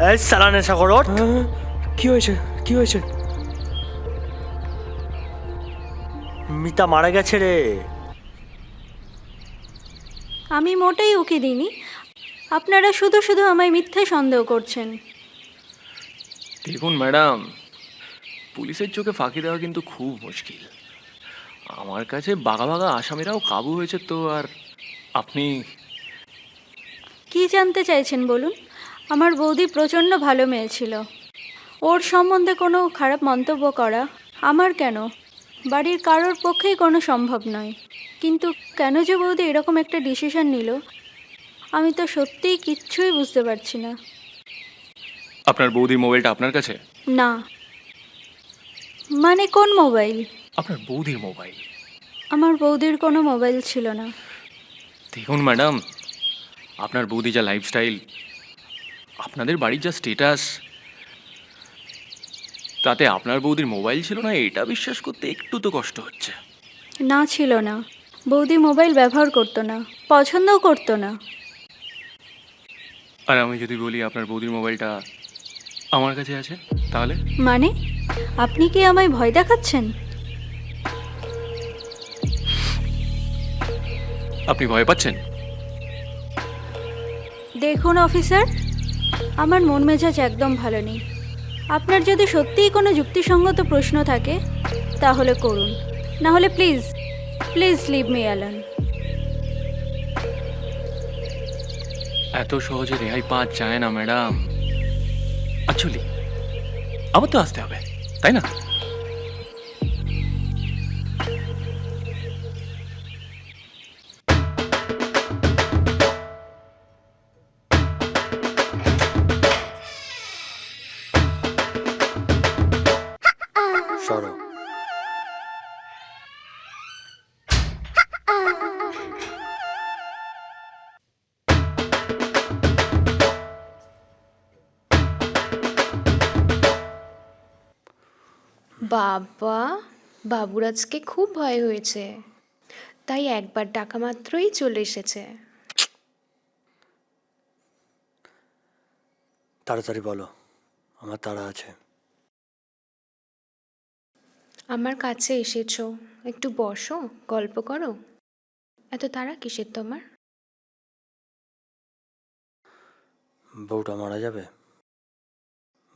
এই সালা নেশাখোর ওঠ। কি হয়েছে কি হয়েছে? মিতা মারা গেছে রে। আমি মোটেই উকি দিইনি। আপনারা শুধু শুধু আমায় মিথ্যে সন্দেহ করছেন। দেখুন ম্যাডাম, পুলিশের চোখে ফাঁকি দেওয়া কিন্তু খুব মুশকিল। আমার কাছে বাঘা বাঘা আসামিরাও কাবু হয়েছে তো, আর আপনি? কি জানতে চাইছেন বলুন? আমার বৌদি প্রচণ্ড ভালো মেয়ে ছিল। ওর সম্বন্ধে কোনো খারাপ মন্তব্য করা আমার কেন, বাড়ির কারোর পক্ষেই কোনো সম্ভব নয়। কিন্তু কেন যে বৌদি এরকম একটা ডিসিশন নিল, আমি তো সত্যিই কিচ্ছুই বুঝতে পারছি না। আপনার বৌদির মোবাইলটা আপনার কাছে? না, মানে কোন মোবাইল? আপনার বৌদির মোবাইল? আমার বৌদির কোনো মোবাইল ছিল না। দেখুন ম্যাডাম, আপনার বৌদি যা লাইফস্টাইল, আপনাদের বাড়ির যা স্টেটাস, তাতে আপনার বৌদির মোবাইল ছিল না এটা বিশ্বাস করতে একটু তো কষ্ট হচ্ছে। না, ছিল না। বৌদি মোবাইল ব্যবহার করতো না, পছন্দও করতো না। আর আমি যদি বলি আপনার বৌদির মোবাইলটা আমার কাছে আছে, তাহলে? মানে আপনি কি আমায় ভয় দেখাচ্ছেন? আপনি ভয় পাচ্ছেন? দেখুন অফিসার, আমার মন মেজাজ একদম ভালো নেই। আপনার যদি সত্যিই কোনো যুক্তিসঙ্গত প্রশ্ন থাকে তাহলে করুন, না হলে please please leave me alone. এত সহজে রেহাই পাওয়া যায় না ম্যাডাম। অ্যাকচুয়ালি আবার তো আসতে হবে, তাই না? সরো। বাবা, বাবুর আজকে খুব ভয় হয়েছে, তাই একবার ডাকা মাত্রই চলে এসেছে। তাড়াতাড়ি বলো, আমার তাড়া আছে। আমার কাছে এসেছো, একটু বসো, গল্প করো। এত তাড়া কিসের তোমার? বউটা মারা যাবে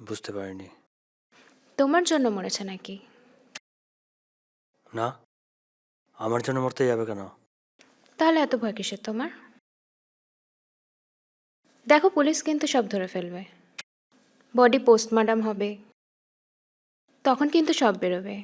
বুঝতে পারিনি। তোমার জন্য মরেছে নাকি? না, আমার জন্য মরতে যাবে কেন? তাহলে এত ভয় কিসের তোমার? দেখো, পুলিশ কিন্তু সব ধরে ফেলবে, বডি পোস্টমর্টম হবে, তখন কিন্তু সব বেরোবে।